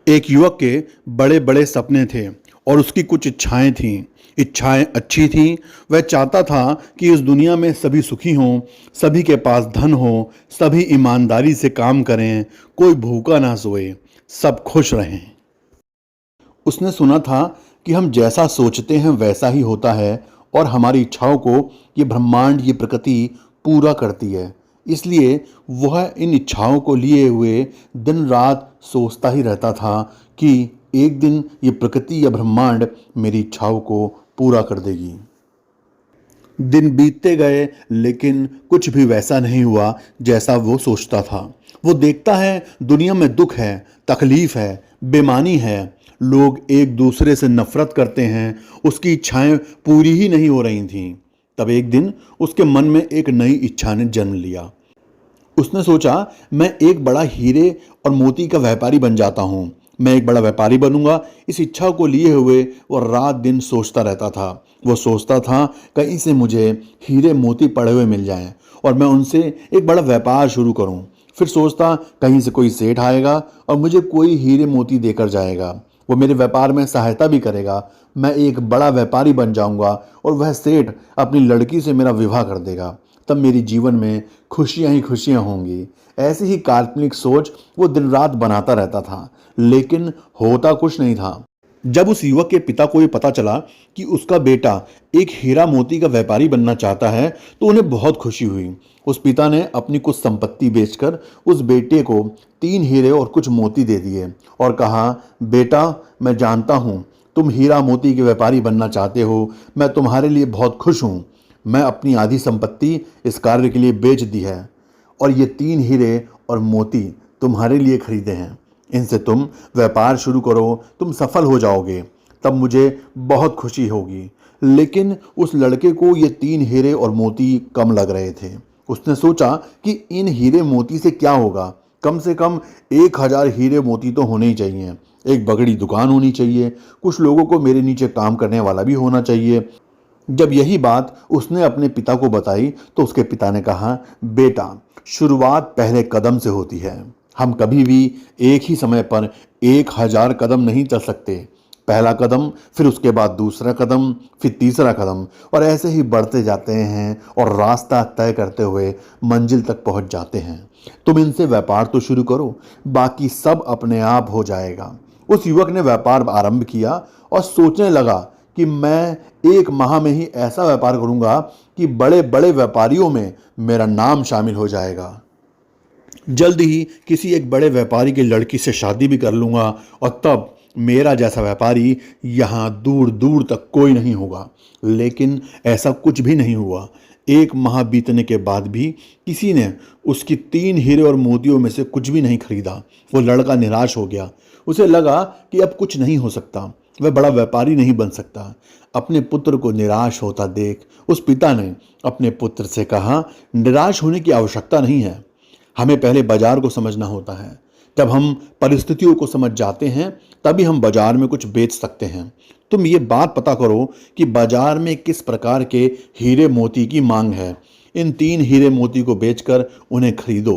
एक युवक के बड़े बड़े सपने थे और उसकी कुछ इच्छाएं थीं। इच्छाएं अच्छी थीं। वह चाहता था कि इस दुनिया में सभी सुखी हों, सभी के पास धन हो, सभी ईमानदारी से काम करें, कोई भूखा ना सोए, सब खुश रहें। उसने सुना था कि हम जैसा सोचते हैं वैसा ही होता है और हमारी इच्छाओं को ये ब्रह्मांड, ये प्रकृति पूरा करती है। इसलिए वह इन इच्छाओं को लिए हुए दिन रात सोचता ही रहता था कि एक दिन ये प्रकृति या ब्रह्मांड मेरी इच्छाओं को पूरा कर देगी। दिन बीतते गए लेकिन कुछ भी वैसा नहीं हुआ जैसा वो सोचता था। वो देखता है दुनिया में दुख है, तकलीफ है, बेमानी है, लोग एक दूसरे से नफरत करते हैं, उसकी इच्छाएं पूरी ही नहीं हो रही थीं। तब एक दिन उसके मन में एक नई इच्छा ने जन्म लिया। उसने सोचा, मैं एक बड़ा हीरे और मोती का व्यापारी बन जाता हूँ, मैं एक बड़ा व्यापारी बनूंगा। इस इच्छा को लिए हुए वो रात दिन सोचता रहता था। वो सोचता था कहीं से मुझे हीरे मोती पड़े हुए मिल जाएं और मैं उनसे एक बड़ा व्यापार शुरू करूं। फिर सोचता कहीं से कोई सेठ आएगा और मुझे कोई हीरे मोती देकर जाएगा, वो मेरे व्यापार में सहायता भी करेगा, मैं एक बड़ा व्यापारी बन जाऊंगा और वह सेठ अपनी लड़की से मेरा विवाह कर देगा। तब मेरी जीवन में खुशियां ही खुशियां होंगी। ऐसी ही काल्पनिक सोच वो दिन रात बनाता रहता था, लेकिन होता कुछ नहीं था। जब उस युवक के पिता को ये पता चला कि उसका बेटा एक हीरा मोती का व्यापारी बनना चाहता है तो उन्हें बहुत खुशी हुई। उस पिता ने अपनी कुछ संपत्ति बेचकर उस बेटे को 3 हीरे और कुछ मोती दे दिए और कहा, बेटा, मैं जानता हूँ तुम हीरा मोती के व्यापारी बनना चाहते हो, मैं तुम्हारे लिए बहुत खुश हूँ। मैं अपनी आधी संपत्ति इस कार्य के लिए बेच दी है और ये 3 हीरे और मोती तुम्हारे लिए खरीदे हैं। इनसे तुम व्यापार शुरू करो, तुम सफल हो जाओगे, तब मुझे बहुत खुशी होगी। लेकिन उस लड़के को ये 3 हीरे और मोती कम लग रहे थे। उसने सोचा कि इन हीरे मोती से क्या होगा, कम से कम 1000 हीरे मोती तो होने ही चाहिए, एक बड़ी दुकान होनी चाहिए, कुछ लोगों को मेरे नीचे काम करने वाला भी होना चाहिए। जब यही बात उसने अपने पिता को बताई तो उसके पिता ने कहा, बेटा, शुरुआत पहले कदम से होती है। हम कभी भी एक ही समय पर 1000 कदम नहीं चल सकते। पहला कदम, फिर उसके बाद दूसरा कदम, फिर तीसरा कदम, और ऐसे ही बढ़ते जाते हैं और रास्ता तय करते हुए मंजिल तक पहुंच जाते हैं। तुम इनसे व्यापार तो शुरू करो, बाकी सब अपने आप हो जाएगा। उस युवक ने व्यापार आरंभ किया और सोचने लगा कि मैं 1 माह में ही ऐसा व्यापार करूंगा कि बड़े बड़े व्यापारियों में मेरा नाम शामिल हो जाएगा। जल्द ही किसी एक बड़े व्यापारी की लड़की से शादी भी कर लूंगा और तब मेरा जैसा व्यापारी यहाँ दूर दूर तक कोई नहीं होगा। लेकिन ऐसा कुछ भी नहीं हुआ। 1 माह बीतने के बाद भी किसी ने उसकी 3 हीरे और मोतियों में से कुछ भी नहीं खरीदा। वो लड़का निराश हो गया। उसे लगा कि अब कुछ नहीं हो सकता, वह बड़ा व्यापारी नहीं बन सकता। अपने पुत्र को निराश होता देख उस पिता ने अपने पुत्र से कहा, निराश होने की आवश्यकता नहीं है, हमें पहले बाजार को समझना होता है। जब हम परिस्थितियों को समझ जाते हैं तभी हम बाजार में कुछ बेच सकते हैं। तुम ये बात पता करो कि बाजार में किस प्रकार के हीरे मोती की मांग है। इन 3 हीरे मोती को बेचकर उन्हें खरीदो।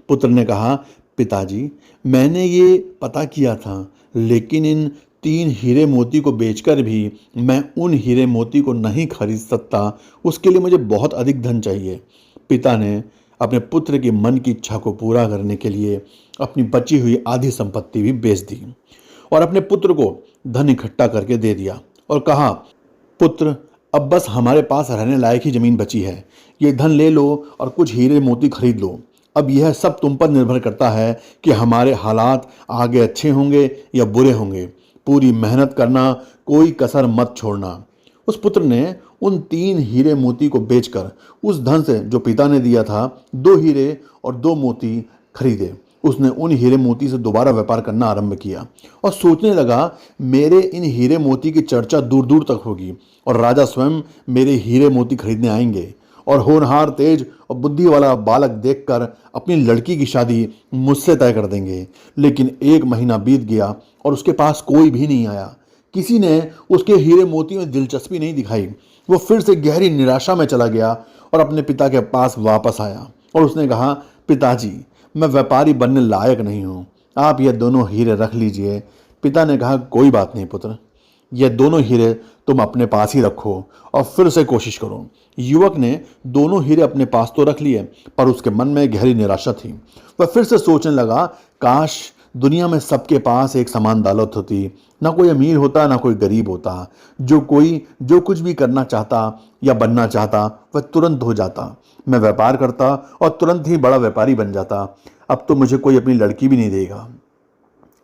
पुत्र ने कहा, पिताजी, मैंने ये पता किया था, लेकिन इन 3 हीरे मोती को बेचकर भी मैं उन हीरे मोती को नहीं खरीद सकता। उसके लिए मुझे बहुत अधिक धन चाहिए। पिता ने अपने पुत्र की मन की इच्छा को पूरा करने के लिए अपनी बची हुई आधी संपत्ति भी बेच दी और अपने पुत्र को धन इकट्ठा करके दे दिया और कहा, पुत्र, अब बस हमारे पास रहने लायक ही जमीन बची है, ये धन ले लो और कुछ हीरे मोती खरीद लो। अब यह सब तुम पर निर्भर करता है कि हमारे हालात आगे अच्छे होंगे या बुरे होंगे। पूरी मेहनत करना, कोई कसर मत छोड़ना। उस पुत्र ने उन 3 हीरे मोती को बेचकर उस धन से जो पिता ने दिया था 2 हीरे और 2 मोती खरीदे। उसने उन हीरे मोती से दोबारा व्यापार करना आरंभ किया और सोचने लगा, मेरे इन हीरे मोती की चर्चा दूर दूर तक होगी और राजा स्वयं मेरे हीरे मोती खरीदने आएंगे और होनहार, तेज और बुद्धि वाला बालक देखकर अपनी लड़की की शादी मुझसे तय कर देंगे। लेकिन 1 महीना बीत गया और उसके पास कोई भी नहीं आया। किसी ने उसके हीरे मोती में दिलचस्पी नहीं दिखाई। वो फिर से गहरी निराशा में चला गया और अपने पिता के पास वापस आया और उसने कहा, पिताजी, मैं व्यापारी बनने लायक नहीं हूँ, आप ये दोनों हीरे रख लीजिए। पिता ने कहा, कोई बात नहीं पुत्र, ये दोनों हीरे तुम अपने पास ही रखो और फिर से कोशिश करो। युवक ने दोनों हीरे अपने पास तो रख लिए, पर उसके मन में गहरी निराशा थी। वह फिर से सोचने लगा, काश दुनिया में सबके पास एक समान दौलत होती, ना कोई अमीर होता ना कोई गरीब होता। जो कुछ भी करना चाहता या बनना चाहता वह तुरंत हो जाता। मैं व्यापार करता और तुरंत ही बड़ा व्यापारी बन जाता। अब तो मुझे कोई अपनी लड़की भी नहीं देगा।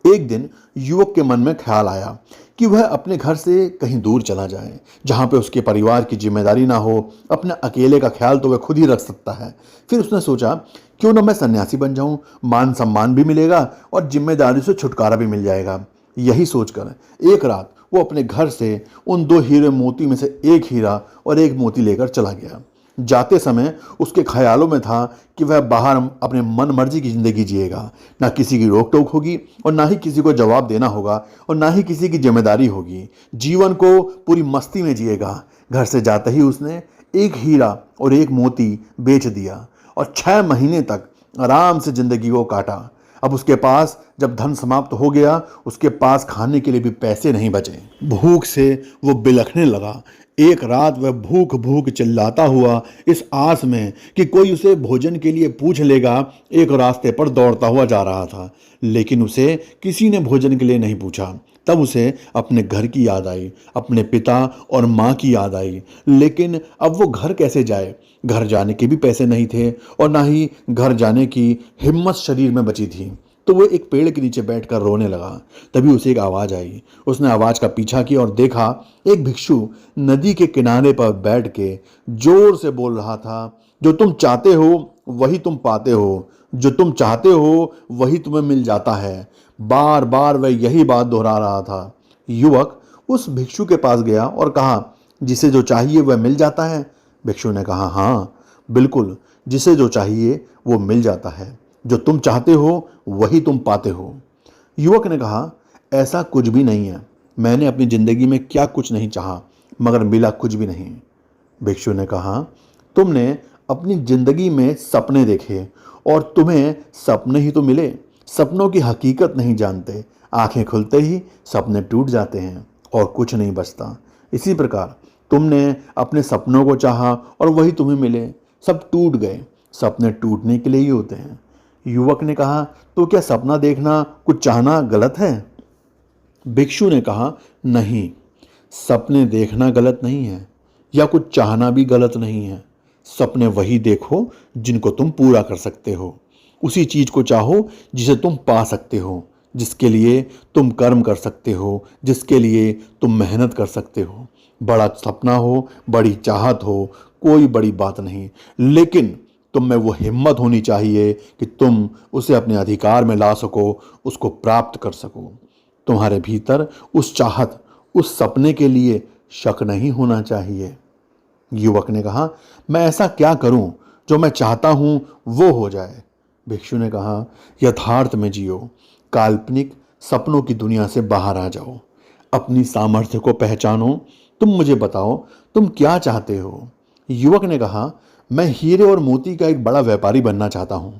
एक दिन युवक के मन में ख्याल आया कि वह अपने घर से कहीं दूर चला जाए, जहां पे उसके परिवार की जिम्मेदारी ना हो। अपने अकेले का ख्याल तो वह खुद ही रख सकता है। फिर उसने सोचा, क्यों ना मैं सन्यासी बन जाऊं, मान सम्मान भी मिलेगा और जिम्मेदारी से छुटकारा भी मिल जाएगा। यही सोचकर एक रात वो अपने घर से उन दो हीरे मोती में से एक हीरा और एक मोती लेकर चला गया। जाते समय उसके ख्यालों में था कि वह बाहर अपने मन मर्जी की जिंदगी जिएगा। ना किसी की रोक टोक होगी और ना ही किसी को जवाब देना होगा और ना ही किसी की जिम्मेदारी होगी। जीवन को पूरी मस्ती में जिएगा। घर से जाते ही उसने एक हीरा और एक मोती बेच दिया और 6 महीने तक आराम से जिंदगी को काटा। अब उसके पास जब धन समाप्त हो गया, उसके पास खाने के लिए भी पैसे नहीं बचे। भूख से वो बिलखने लगा। एक रात वह भूख भूख चिल्लाता हुआ इस आस में कि कोई उसे भोजन के लिए पूछ लेगा, एक रास्ते पर दौड़ता हुआ जा रहा था। लेकिन उसे किसी ने भोजन के लिए नहीं पूछा। तब उसे अपने घर की याद आई, अपने पिता और माँ की याद आई। लेकिन अब वो घर कैसे जाए? घर जाने के भी पैसे नहीं थे और ना ही घर जाने की हिम्मत शरीर में बची थी। तो वो एक पेड़ के नीचे बैठकर रोने लगा। तभी उसे एक आवाज़ आई। उसने आवाज़ का पीछा किया और देखा, एक भिक्षु नदी के किनारे पर बैठ के जोर से बोल रहा था, जो तुम चाहते हो वही तुम पाते हो, जो तुम चाहते हो वही तुम्हें मिल जाता है। बार बार वह यही बात दोहरा रहा था। युवक उस भिक्षु के पास गया और कहा, जिसे जो चाहिए वह मिल जाता है? भिक्षु ने कहा, हाँ बिल्कुल, जिसे जो चाहिए वो मिल जाता है। जो तुम चाहते हो वही तुम पाते हो। युवक ने कहा, ऐसा कुछ भी नहीं है। मैंने अपनी जिंदगी में क्या कुछ नहीं चाहा, मगर मिला कुछ भी नहीं। भिक्षु ने कहा, तुमने अपनी जिंदगी में सपने देखे और तुम्हें सपने ही तो मिले। सपनों की हकीकत नहीं जानते। आंखें खुलते ही सपने टूट जाते हैं और कुछ नहीं बचता। इसी प्रकार तुमने अपने सपनों को चाहा और वही तुम्हें मिले। सब टूट गए। सपने टूटने के लिए ही होते हैं। युवक ने कहा, तो क्या सपना देखना, कुछ चाहना गलत है? भिक्षु ने कहा, नहीं, सपने देखना गलत नहीं है या कुछ चाहना भी गलत नहीं है। सपने वही देखो जिनको तुम पूरा कर सकते हो। उसी चीज को चाहो जिसे तुम पा सकते हो, जिसके लिए तुम कर्म कर सकते हो, जिसके लिए तुम मेहनत कर सकते हो। बड़ा सपना हो, बड़ी चाहत हो, कोई बड़ी बात नहीं, लेकिन तुम में वो हिम्मत होनी चाहिए कि तुम उसे अपने अधिकार में ला सको, उसको प्राप्त कर सको। तुम्हारे भीतर उस चाहत, उस सपने के लिए शक नहीं होना चाहिए। युवक ने कहा, मैं ऐसा क्या करूं जो मैं चाहता हूं वो हो जाए? भिक्षु ने कहा, यथार्थ में जियो, काल्पनिक सपनों की दुनिया से बाहर आ जाओ, अपनी सामर्थ्य को पहचानो। तुम मुझे बताओ, तुम क्या चाहते हो? युवक ने कहा, मैं हीरे और मोती का एक बड़ा व्यापारी बनना चाहता हूं।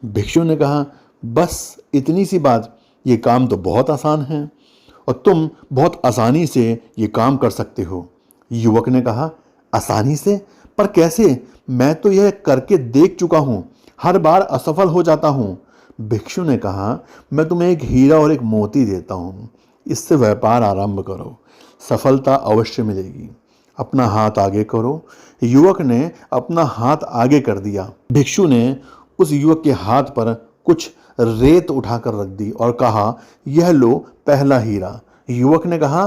भिक्षु ने कहा, बस इतनी सी बात? ये काम तो बहुत आसान है और तुम बहुत आसानी से ये काम कर सकते हो। युवक ने कहा, आसानी से? पर कैसे? मैं तो यह करके देख चुका हूं, हर बार असफल हो जाता हूं। भिक्षु ने कहा, मैं तुम्हें एक हीरा और एक मोती देता हूं, इससे व्यापार आरंभ करो, सफलता अवश्य मिलेगी। अपना हाथ आगे करो। युवक ने अपना हाथ आगे कर दिया। भिक्षु ने उस युवक के हाथ पर कुछ रेत उठाकर रख दी और कहा, यह लो पहला हीरा। युवक ने कहा,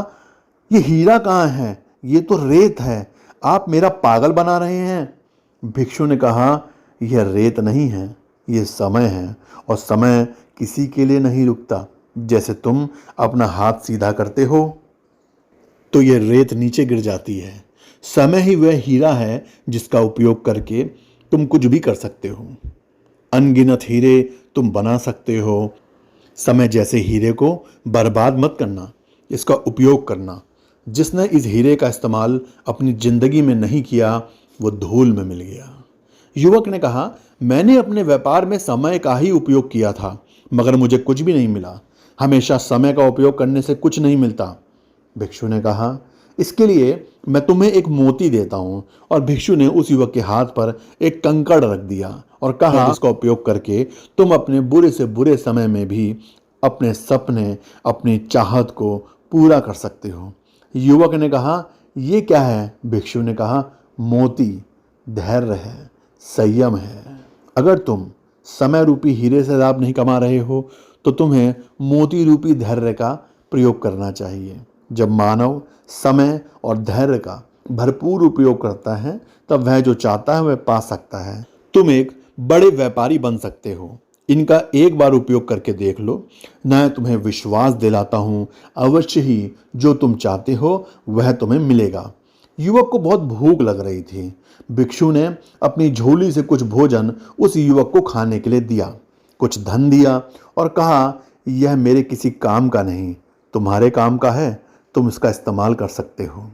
यह हीरा कहाँ है? ये तो रेत है। आप मेरा पागल बना रहे हैं। भिक्षु ने कहा, यह रेत नहीं है, यह समय है और समय किसी के लिए नहीं रुकता। जैसे तुम अपना हाथ सीधा करते हो तो यह रेत नीचे गिर जाती है। समय ही वह हीरा है जिसका उपयोग करके तुम कुछ भी कर सकते हो। अनगिनत हीरे तुम बना सकते हो। समय जैसे हीरे को बर्बाद मत करना, इसका उपयोग करना। जिसने इस हीरे का इस्तेमाल अपनी जिंदगी में नहीं किया वो धूल में मिल गया। युवक ने कहा, मैंने अपने व्यापार में समय का ही उपयोग किया था, मगर मुझे कुछ भी नहीं मिला। हमेशा समय का उपयोग करने से कुछ नहीं मिलता। भिक्षु ने कहा, इसके लिए मैं तुम्हें एक मोती देता हूँ। और भिक्षु ने उस युवक के हाथ पर एक कंकड़ रख दिया और कहा, इसका उपयोग करके तुम अपने बुरे से बुरे समय में भी अपने सपने, अपनी चाहत को पूरा कर सकते हो। युवक ने कहा, ये क्या है? भिक्षु ने कहा, मोती धैर्य है, संयम है। अगर तुम समय रूपी हीरे से लाभ नहीं कमा रहे हो तो तुम्हें मोती रूपी धैर्य का प्रयोग करना चाहिए। जब मानव समय और धैर्य का भरपूर उपयोग करता है तब वह जो चाहता है वह पा सकता है। तुम एक बड़े व्यापारी बन सकते हो। इनका एक बार उपयोग करके देख लो। मैं तुम्हें विश्वास दिलाता हूँ, अवश्य ही जो तुम चाहते हो वह तुम्हें मिलेगा। युवक को बहुत भूख लग रही थी। भिक्षु ने अपनी झोली से कुछ भोजन उस युवक को खाने के लिए दिया, कुछ धन दिया और कहा, यह मेरे किसी काम का नहीं, तुम्हारे काम का है, तुम इसका इस्तेमाल कर सकते हो।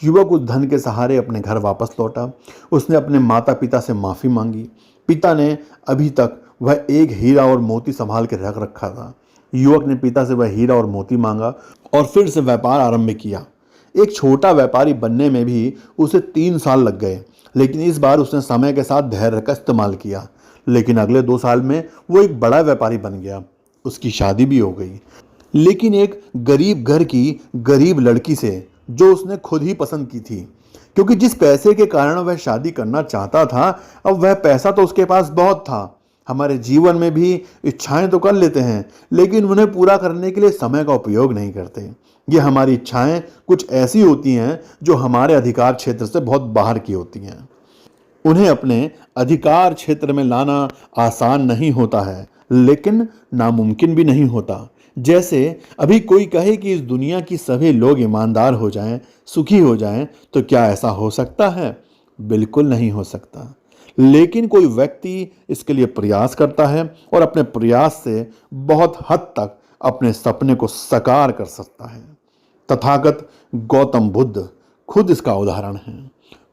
युवक उस धन के सहारे अपने घर वापस लौटा। उसने अपने माता पिता से माफ़ी मांगी। पिता ने अभी तक वह एक हीरा और मोती संभाल के रख रखा था। युवक ने पिता से वह हीरा और मोती मांगा और फिर से व्यापार आरंभ किया। एक छोटा व्यापारी बनने में भी उसे 3 साल लग गए, लेकिन इस बार उसने समय के साथ धैर्य का इस्तेमाल किया। लेकिन अगले 2 साल में वो एक बड़ा व्यापारी बन गया। उसकी शादी भी हो गई, लेकिन एक गरीब घर की गरीब लड़की से, जो उसने खुद ही पसंद की थी। क्योंकि जिस पैसे के कारण वह शादी करना चाहता था, अब वह पैसा तो उसके पास बहुत था। हमारे जीवन में भी इच्छाएं तो कर लेते हैं, लेकिन उन्हें पूरा करने के लिए समय का उपयोग नहीं करते। ये हमारी इच्छाएं कुछ ऐसी होती हैं जो हमारे अधिकार क्षेत्र से बहुत बाहर की होती हैं। उन्हें अपने अधिकार क्षेत्र में लाना आसान नहीं होता है, लेकिन नामुमकिन भी नहीं होता। जैसे अभी कोई कहे कि इस दुनिया की सभी लोग ईमानदार हो जाएं, सुखी हो जाएं, तो क्या ऐसा हो सकता है? बिल्कुल नहीं हो सकता। लेकिन कोई व्यक्ति इसके लिए प्रयास करता है और अपने प्रयास से बहुत हद तक अपने सपने को साकार कर सकता है। तथागत गौतम बुद्ध खुद इसका उदाहरण है।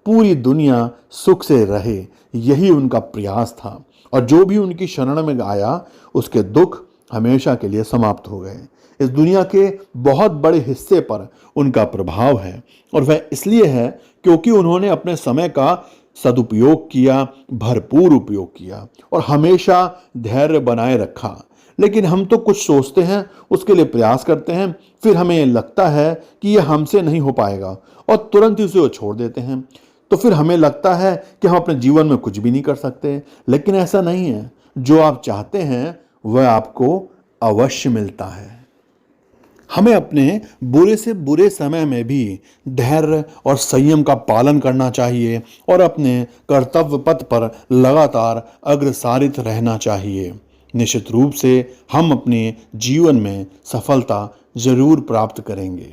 पूरी दुनिया सुख से रहे, यही उनका प्रयास था, और जो भी उनकी शरण में आया उसके दुख हमेशा के लिए समाप्त हो गए। इस दुनिया के बहुत बड़े हिस्से पर उनका प्रभाव है, और वह इसलिए है क्योंकि उन्होंने अपने समय का सदुपयोग किया, भरपूर उपयोग किया और हमेशा धैर्य बनाए रखा। लेकिन हम तो कुछ सोचते हैं, उसके लिए प्रयास करते हैं, फिर हमें लगता है कि यह हमसे नहीं हो पाएगा और तुरंत ही उसे छोड़ देते हैं। तो फिर हमें लगता है कि हम अपने जीवन में कुछ भी नहीं कर सकते। लेकिन ऐसा नहीं है। जो आप चाहते हैं वह आपको अवश्य मिलता है। हमें अपने बुरे से बुरे समय में भी धैर्य और संयम का पालन करना चाहिए और अपने कर्तव्य पथ पर लगातार अग्रसारित रहना चाहिए। निश्चित रूप से हम अपने जीवन में सफलता जरूर प्राप्त करेंगे।